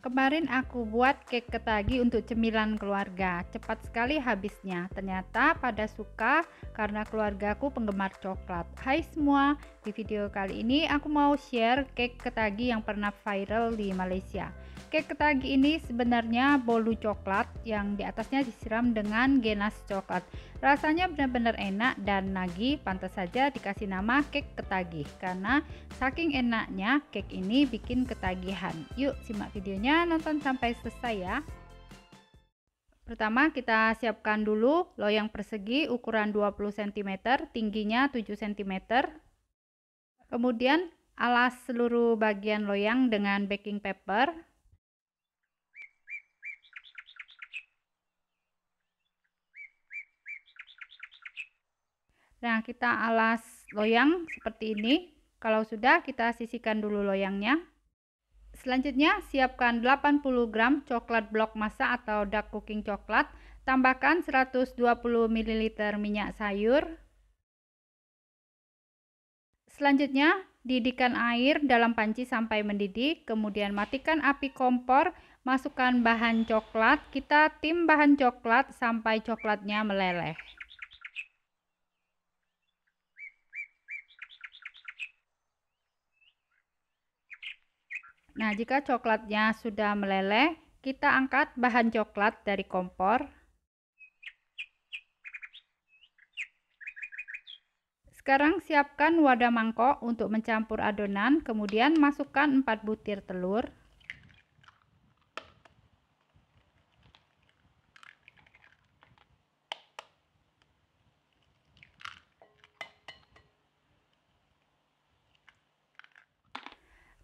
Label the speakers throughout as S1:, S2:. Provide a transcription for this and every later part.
S1: Kemarin aku buat cake ketagi untuk cemilan keluarga. Cepat sekali habisnya. Ternyata pada suka karena keluargaku penggemar coklat. Hai semua, di video kali ini aku mau share cake ketagi yang pernah viral di Malaysia. Cake ketagi ini sebenarnya bolu coklat yang di atasnya disiram dengan ganache coklat. Rasanya benar-benar enak dan nagih, pantas saja dikasih nama cake ketagih karena saking enaknya cake ini bikin ketagihan. Yuk simak videonya, nonton sampai selesai ya. Pertama kita siapkan dulu loyang persegi ukuran 20 cm, tingginya 7 cm. Kemudian alas seluruh bagian loyang dengan baking paper. Nah, kita alas loyang seperti ini. Kalau sudah, kita sisihkan dulu loyangnya. Selanjutnya, siapkan 80 gram coklat blok masa atau dark cooking coklat. Tambahkan 120 ml minyak sayur. Selanjutnya, didihkan air dalam panci sampai mendidih. Kemudian matikan api kompor, masukkan bahan coklat. Kita tim bahan coklat sampai coklatnya meleleh. Nah, jika coklatnya sudah meleleh, kita angkat bahan coklat dari kompor. Sekarang siapkan wadah mangkok untuk mencampur adonan, kemudian masukkan 4 butir telur.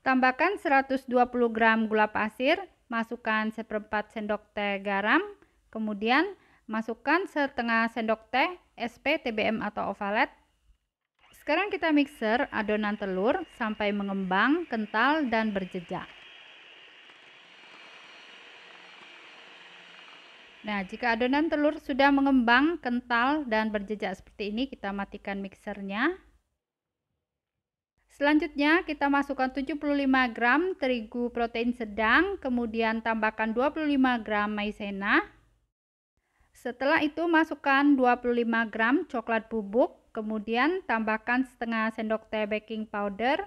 S1: Tambahkan 120 gram gula pasir, masukkan seperempat sendok teh garam, kemudian masukkan setengah sendok teh SP TBM atau ovalet. Sekarang kita mixer adonan telur sampai mengembang, kental, dan berjejak. Nah, jika adonan telur sudah mengembang, kental, dan berjejak seperti ini, kita matikan mixernya. Selanjutnya kita masukkan 75 gram terigu protein sedang, kemudian tambahkan 25 gram maizena. Setelah itu masukkan 25 gram coklat bubuk, kemudian tambahkan setengah sendok teh baking powder.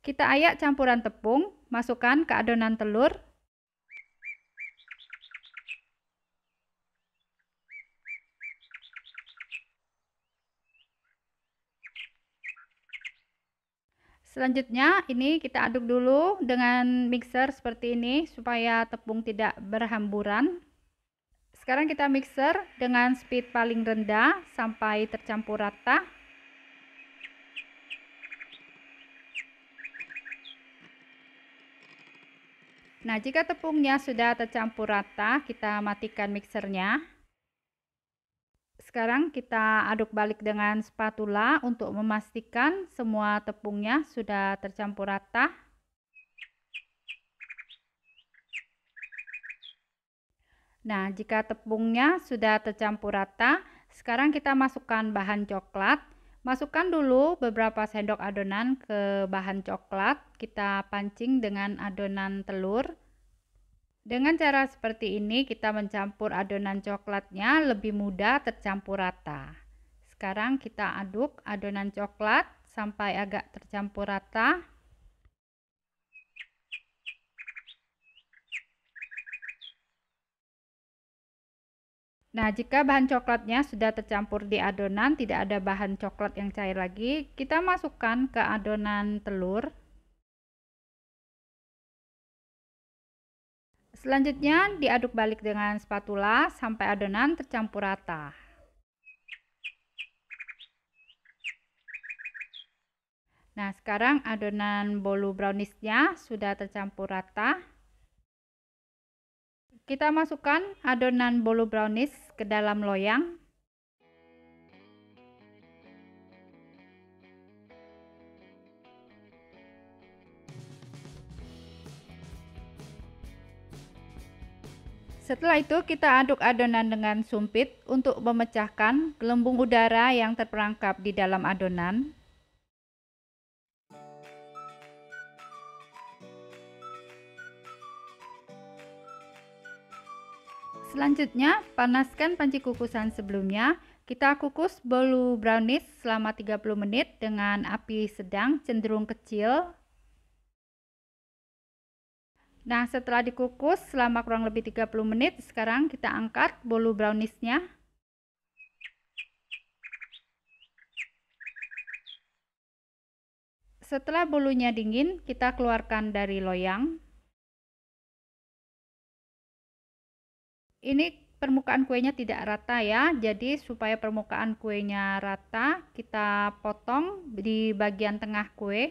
S1: Kita ayak campuran tepung, masukkan ke adonan telur. Selanjutnya ini kita aduk dulu dengan mixer seperti ini supaya tepung tidak berhamburan. Sekarang kita mixer dengan speed paling rendah sampai tercampur rata. Nah, jika tepungnya sudah tercampur rata, kita matikan mixernya. Sekarang kita aduk balik dengan spatula untuk memastikan semua tepungnya sudah tercampur rata. Nah, jika tepungnya sudah tercampur rata, sekarang kita masukkan bahan coklat. Masukkan dulu beberapa sendok adonan ke bahan coklat. Kita pancing dengan adonan telur. Dengan cara seperti ini kita mencampur adonan coklatnya lebih mudah tercampur rata. Sekarang kita aduk adonan coklat sampai agak tercampur rata. Nah, jika bahan coklatnya sudah tercampur di adonan, tidak ada bahan coklat yang cair lagi, kita masukkan ke adonan telur. Selanjutnya diaduk balik dengan spatula sampai adonan tercampur rata. Nah, sekarang adonan bolu browniesnya sudah tercampur rata. Kita masukkan adonan bolu brownies ke dalam loyang. Setelah itu kita aduk adonan dengan sumpit untuk memecahkan gelembung udara yang terperangkap di dalam adonan. Selanjutnya, panaskan panci kukusan sebelumnya. Kita kukus bolu brownies selama 30 menit dengan api sedang cenderung kecil. Nah, setelah dikukus selama kurang lebih 30 menit, sekarang kita angkat bolu browniesnya. Setelah bolunya dingin, kita keluarkan dari loyang. Ini permukaan kuenya tidak rata ya, jadi supaya permukaan kuenya rata, kita potong di bagian tengah kue.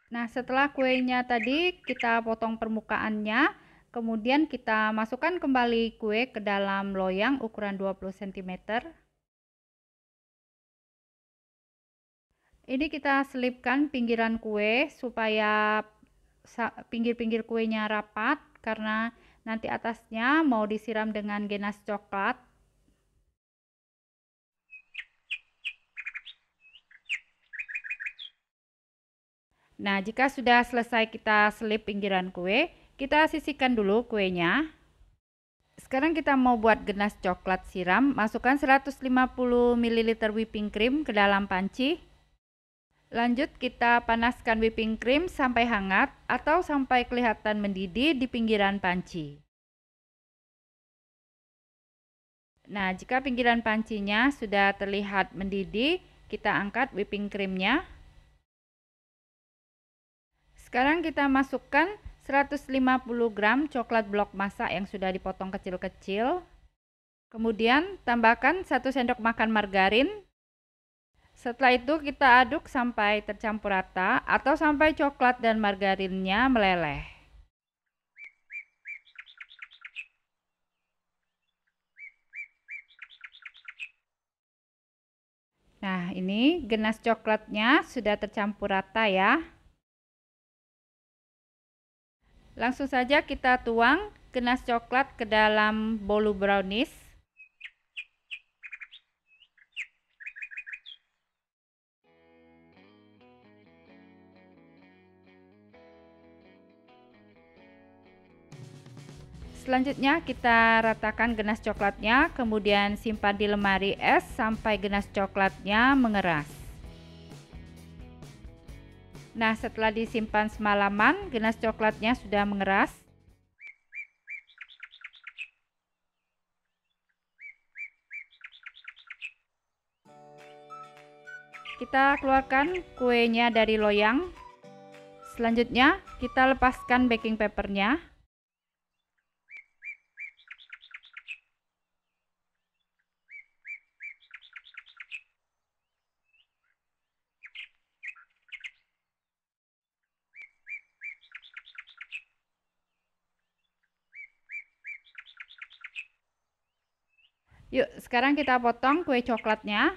S1: Nah, setelah kuenya tadi kita potong permukaannya, kemudian kita masukkan kembali kue ke dalam loyang ukuran 20 cm. Ini kita selipkan pinggiran kue supaya pinggir-pinggir kuenya rapat, karena nanti atasnya mau disiram dengan ganache coklat. Nah, jika sudah selesai kita selip pinggiran kue, kita sisihkan dulu kuenya. Sekarang kita mau buat ganache coklat siram. Masukkan 150 ml whipping cream ke dalam panci. Lanjut kita panaskan whipping cream sampai hangat atau sampai kelihatan mendidih di pinggiran panci. Nah, jika pinggiran pancinya sudah terlihat mendidih, kita angkat whipping creamnya. Sekarang kita masukkan 150 gram coklat blok masak yang sudah dipotong kecil-kecil. Kemudian tambahkan 1 sendok makan margarin. Setelah itu kita aduk sampai tercampur rata atau sampai coklat dan margarinnya meleleh. Nah, ini ganache coklatnya sudah tercampur rata ya. Langsung saja kita tuang ganache coklat ke dalam bolu brownies. Selanjutnya kita ratakan ganache coklatnya, kemudian simpan di lemari es sampai ganache coklatnya mengeras. Nah, setelah disimpan semalaman, ganache coklatnya sudah mengeras. Kita keluarkan kuenya dari loyang. Selanjutnya, kita lepaskan baking papernya. Yuk, sekarang kita potong kue coklatnya.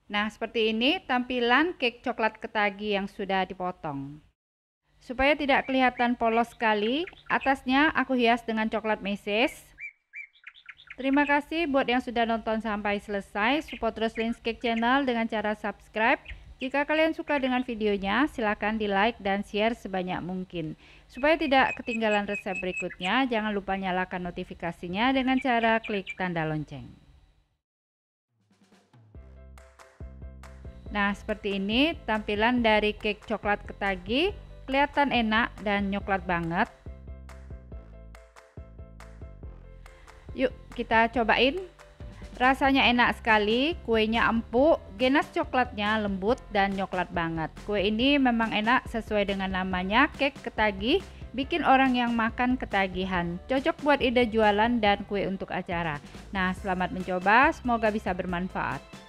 S1: Nah, seperti ini tampilan cake coklat ketagi yang sudah dipotong. Supaya tidak kelihatan polos sekali, atasnya aku hias dengan coklat meses. Terima kasih buat yang sudah nonton sampai selesai. Support terus Lin's Cake Channel dengan cara subscribe. Jika kalian suka dengan videonya, silakan di like dan share sebanyak mungkin. Supaya tidak ketinggalan resep berikutnya, jangan lupa nyalakan notifikasinya dengan cara klik tanda lonceng. Nah, seperti ini tampilan dari cake coklat ketagi. Kelihatan enak dan coklat banget. Yuk kita cobain. Rasanya enak sekali, kuenya empuk, ganache coklatnya lembut dan coklat banget. Kue ini memang enak sesuai dengan namanya, cake ketagih, bikin orang yang makan ketagihan. Cocok buat ide jualan dan kue untuk acara. Nah, selamat mencoba, semoga bisa bermanfaat.